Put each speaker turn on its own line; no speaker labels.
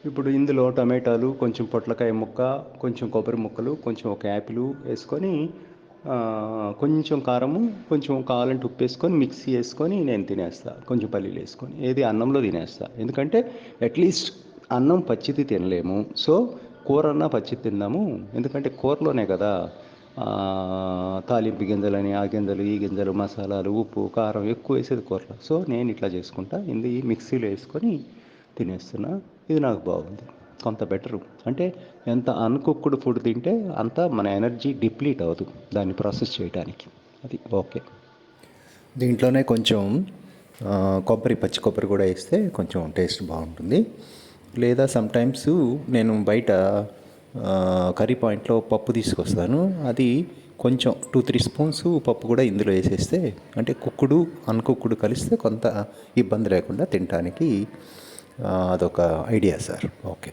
ఇప్పుడు ఇందులో టమాటాలు, కొంచెం పొట్లకాయ ముక్క, కొంచెం కొబ్బరి ముక్కలు, కొంచెం ఒక యాపిల్ వేసుకొని కొంచెం కారము, కొంచెం కావాలంటే ఉప్పు వేసుకొని మిక్సీ వేసుకొని నేను తినేస్తా. కొంచెం పల్లీలు వేసుకొని ఏది అన్నంలో తినేస్తా. ఎందుకంటే అట్లీస్ట్ అన్నం పచ్చిది తినలేము. సో కూర అన్నా పచ్చిది తిందాము. ఎందుకంటే కూరలోనే కదా తాలింపు గింజలని, ఆ గింజలు, ఈ గింజలు, మసాలాలు, ఉప్పు, కారం ఎక్కువ వేసేది కూరలో. సో నేను ఇట్లా చేసుకుంటా. ఇది మిక్సీలో వేసుకొని తినేస్తున్నా. ఇది నాకు బాగుంది, కొంత బెటరు. అంటే ఎంత అన్కుక్డ్ ఫుడ్ తింటే అంత మన ఎనర్జీ డిప్లీట్ అవ్వదు దాన్ని ప్రాసెస్ చేయడానికి. అది ఓకే. దీంట్లోనే కొంచెం పచ్చి కొబ్బరి కూడా వేస్తే కొంచెం టేస్ట్ బాగుంటుంది. లేదా సమ్టైమ్స్ నేను బయట కర్రీ పాయింట్లో పప్పు తీసుకొస్తాను. అది కొంచెం 2-3 స్పూన్స్ పప్పు కూడా ఇందులో వేసేస్తే, అంటే కుక్కుడు అన్కుక్కుడు కలిస్తే కొంత ఇబ్బంది లేకుండా తినడానికి అదొక ఐడియా సార్. ఓకే.